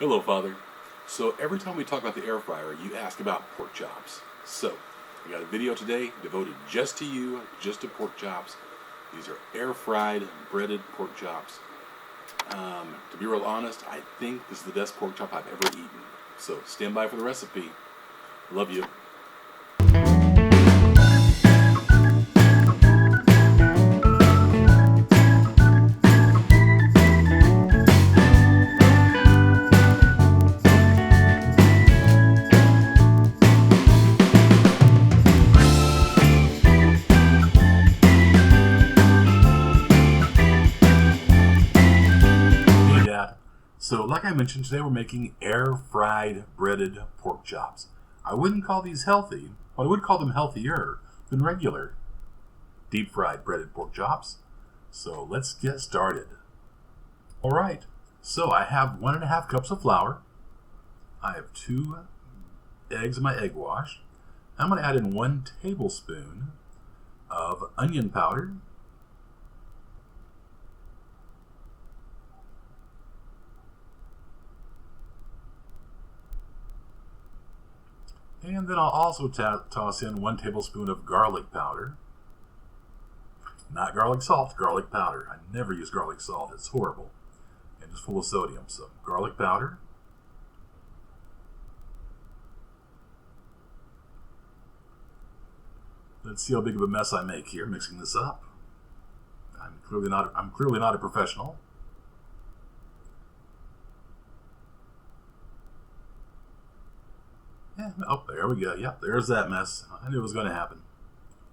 Hello, Father. So every time we talk about the air fryer, you ask about pork chops. So we got a video today devoted just to you, just to pork chops. These are air fried, breaded pork chops. To be real honest, I think this is the best pork chop I've ever eaten. So stand by for the recipe. Love you. So like I mentioned, today we're making air-fried breaded pork chops. I wouldn't call these healthy, but I would call them healthier than regular deep-fried breaded pork chops. So let's get started. Alright, so I have 1.5 cups of flour. I have 2 eggs in my egg wash. I'm going to add in 1 tablespoon of onion powder. And then I'll also toss in 1 tablespoon of garlic powder. Not garlic salt, garlic powder. I never use garlic salt. It's horrible. And it's full of sodium. So garlic powder. Let's see how big of a mess I make here mixing this up. I'm clearly not a professional. Oh, there we go. Yep, there's that mess. I knew it was going to happen.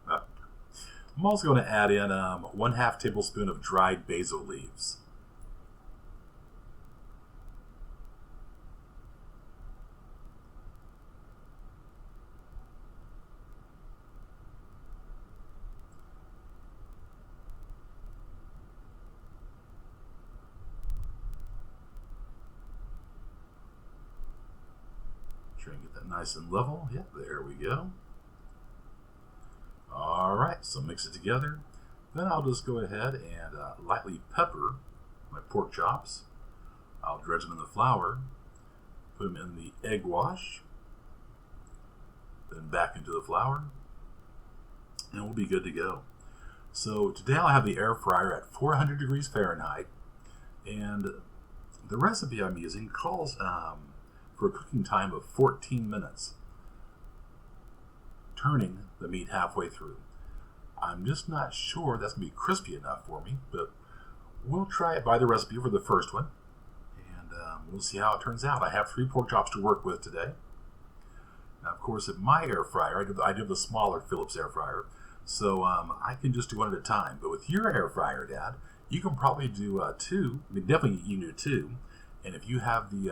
I'm also going to add in 1/2 tablespoon of dried basil leaves. Try and get that nice and level. Yep, there we go. Alright, so mix it together. Then I'll just go ahead and lightly pepper my pork chops. I'll dredge them in the flour, put them in the egg wash, then back into the flour, and we'll be good to go. So today I'll have the air fryer at 400 degrees Fahrenheit, and the recipe I'm using calls for a cooking time of 14 minutes, turning the meat halfway through. I'm just not sure that's going to be crispy enough for me, but we'll try it by the recipe for the first one, and we'll see how it turns out. I have 3 pork chops to work with today. Now, of course, at my air fryer, I do the smaller Philips air fryer, so I can just do one at a time. But with your air fryer, Dad, you can probably do 2. I mean, definitely you can do 2, and if you have the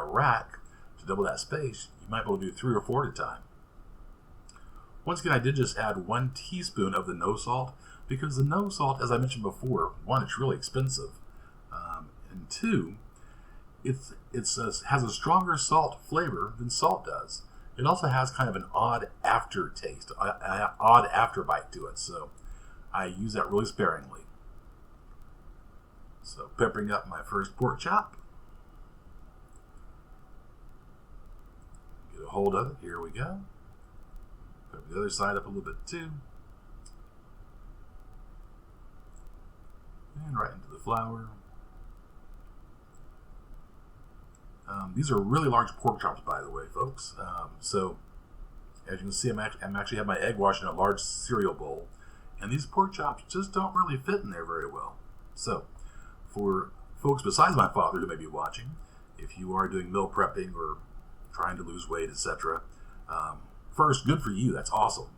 rack to double that space, you might be able to do 3 or 4 at a time. Once again, I did just add 1 teaspoon of the no salt, because the no salt, as I mentioned before, 1, it's really expensive, and 2, it has a stronger salt flavor than salt does. It also has kind of an odd aftertaste, odd afterbite to it, so I use that really sparingly. So peppering up my first pork chop. Get a hold of it. Here we go. Pepper the other side up a little bit too. And right into the flour. These are really large pork chops, by the way, folks. So, as you can see, I'm actually have my egg wash in a large cereal bowl, and these pork chops just don't really fit in there very well. So, for folks besides my father who may be watching, if you are doing meal prepping or trying to lose weight, etc., first, good for you. That's awesome.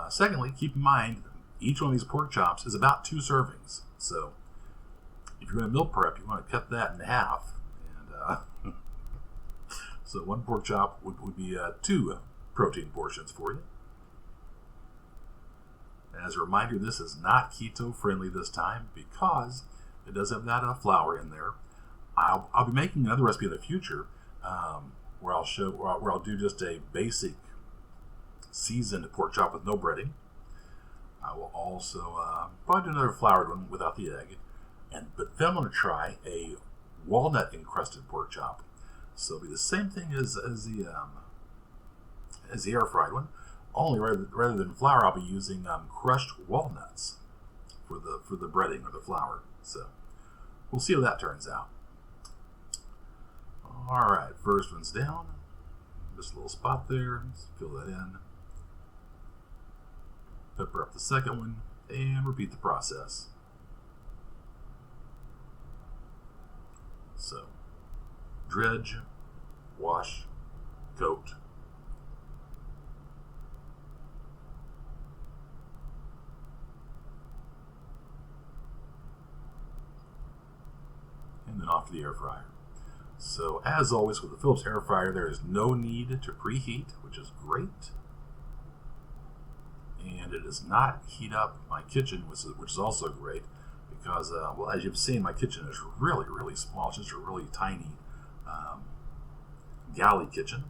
Secondly, keep in mind each one of these pork chops is about 2 servings. So, if you're going to meal prep, you want to cut that in half. And so 1 pork chop would be 2 protein portions for you. As a reminder, this is not keto friendly this time because it does have that flour in there. I'll be making another recipe in the future where I'll do just a basic seasoned pork chop with no breading. I will also probably do another floured one without the egg, but then I'm going to try a walnut encrusted pork chop. So it'll be the same thing as the air fried one. Only rather than flour, I'll be using crushed walnuts for the breading or the flour. So we'll see how that turns out. All right, first one's down. Just a little spot there. Let's fill that in. Pepper up the second one and repeat the process. So, dredge, wash, coat. And then off to the air fryer. So, as always with the Philips air fryer, there is no need to preheat, which is great. And it does not heat up my kitchen, which is also great, because, well, as you've seen, my kitchen is really, really small. It's just a really tiny galley kitchen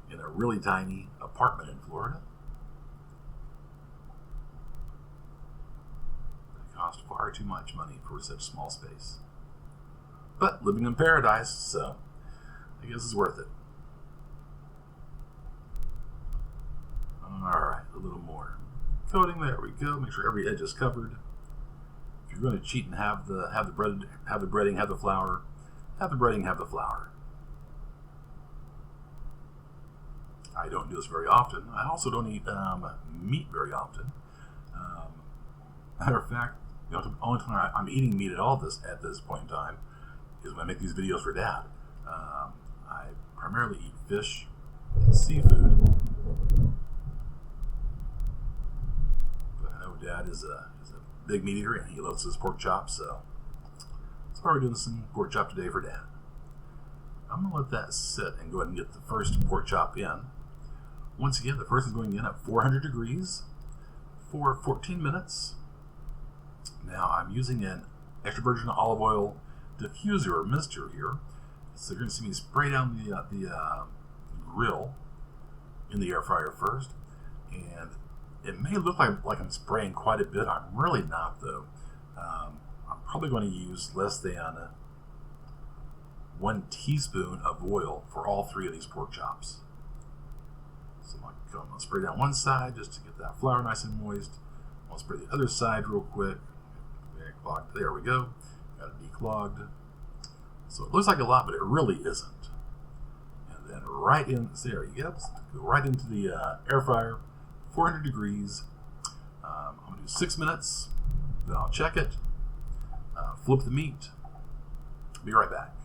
in a really tiny apartment in Florida. It costs far too much money for such small space. But living in paradise, so I guess it's worth it. Alright, a little more coating. There we go. Make sure every edge is covered. If you're going to cheat and have the breading, have the flour, have the breading, have the flour. I don't do this very often. I also don't eat meat very often. Matter of fact, the only time I'm eating meat at this point in time is when I make these videos for Dad. I primarily eat fish and seafood. But I know Dad is a big meat eater and he loves his pork chops, so we're doing some pork chop today for Dad. I'm going to let that sit and go ahead and get the first pork chop in. Once again, the first is going in at 400 degrees for 14 minutes. Now I'm using an extra virgin olive oil diffuser or mister here. So you're going to see me spray down the grill in the air fryer first. And it may look like I'm spraying quite a bit. I'm really not, though. I'm probably going to use less than 1 teaspoon of oil for all 3 of these pork chops. So I'm going to spray down one side just to get that flour nice and moist. I'll spray the other side real quick. There we go. Got it declogged. So it looks like a lot, but it really isn't. And then right in, there you go. Go right into the air fryer, 400 degrees. I'm going to do 6 minutes. Then I'll check it. Flip the meat. Be right back.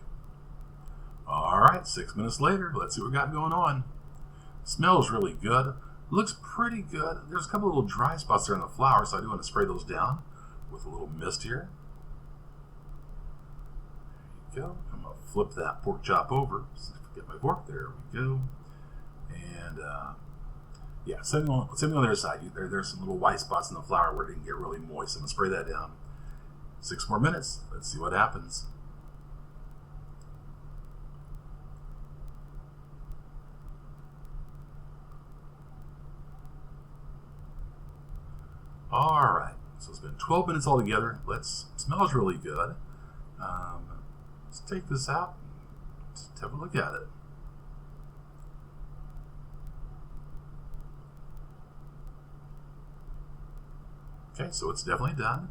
Alright, 6 minutes later, let's see what we got going on. Smells really good. Looks pretty good. There's a couple of little dry spots there in the flour, so I do want to spray those down with a little mist here. There you go. I'm going to flip that pork chop over. Get my fork. There we go. And yeah, same on the other side. There's some little white spots in the flour where it can get really moist. I'm going to spray that down. 6 more minutes. Let's see what happens. All right, so it's been 12 minutes altogether. It smells really good. Let's take this out and just have a look at it. Okay, so it's definitely done.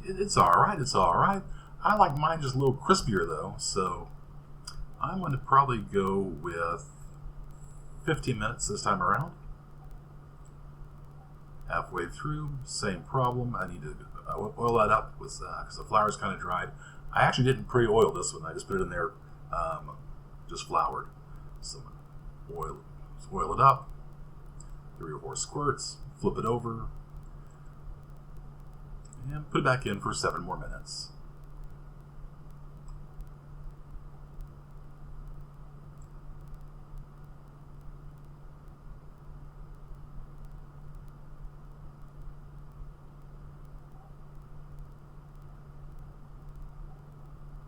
It's all right. It's all right. I like mine just a little crispier though, so I'm going to probably go with 15 minutes this time around. Halfway through, same problem. I need to oil that up because the flour is kind of dried. I actually didn't pre-oil this one. I just put it in there, just floured. So oil it up, 3 or 4 squirts, flip it over, and put it back in for 7 more minutes.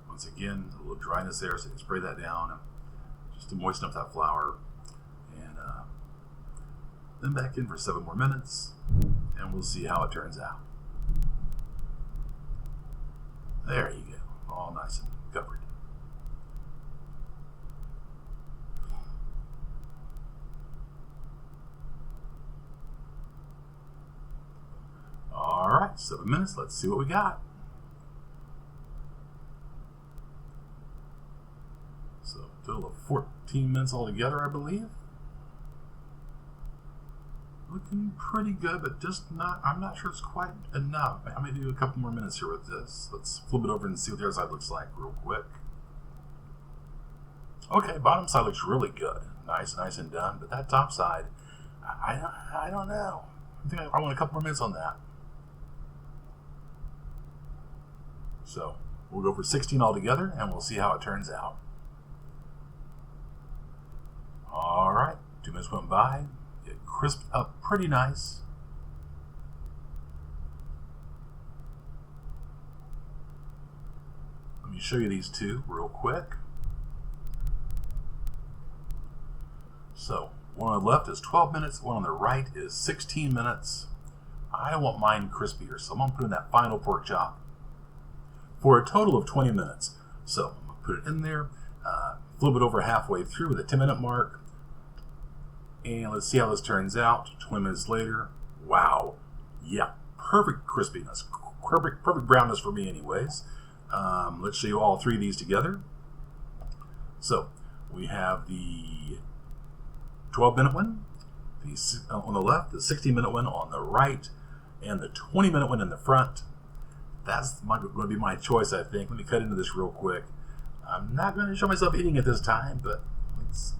Once again, a little dryness there, so you can spray that down just to moisten up that flour. And then back in for 7 more minutes, and we'll see how it turns out. There you go. All nice and covered. All right, 7 minutes. Let's see what we got. So, a total of 14 minutes altogether, I believe. Looking pretty good, but just not, I'm not sure it's quite enough. I'm going to do a couple more minutes here with this. Let's flip it over and see what the other side looks like real quick. Okay, bottom side looks really good. Nice and done. But that top side, I don't know. I think I want a couple more minutes on that. So we'll go for 16 altogether, and we'll see how it turns out. All right, 2 minutes went by. It crisped up pretty nice. Let me show you these two real quick. So one on the left is 12 minutes, one on the right is 16 minutes. I want mine crispier, so I'm going to put in that final pork chop for a total of 20 minutes. So I'm going to put it in there, flip it over halfway through with a 10-minute mark, and let's see how this turns out. 20 minutes later, wow, yeah, perfect crispiness, perfect brownness for me anyways. Let's show you all three of these together. So we have the 12-minute one on the left, the 16-minute one on the right, and the 20-minute one in the front. That's going to be my choice, I think. Let me cut into this real quick. I'm not going to show myself eating it this time, but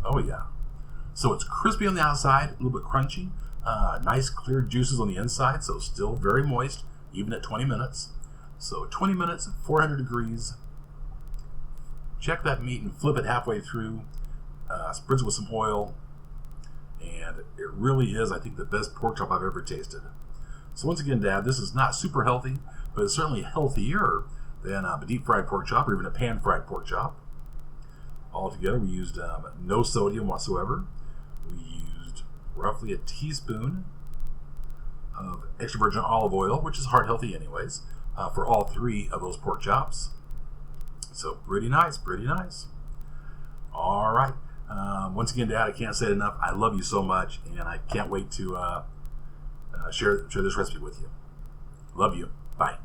oh yeah. So it's crispy on the outside, a little bit crunchy, nice clear juices on the inside, so still very moist, even at 20 minutes. So 20 minutes, 400 degrees. Check that meat and flip it halfway through, spritz it with some oil, and it really is, I think, the best pork chop I've ever tasted. So once again, Dad, this is not super healthy, but it's certainly healthier than a deep fried pork chop or even a pan fried pork chop. Altogether, we used no sodium whatsoever. We used roughly a teaspoon of extra virgin olive oil, which is heart healthy anyways, for all three of those pork chops. So pretty nice, pretty nice. All right. Once again, Dad, I can't say it enough. I love you so much, and I can't wait to share this recipe with you. Love you. Bye.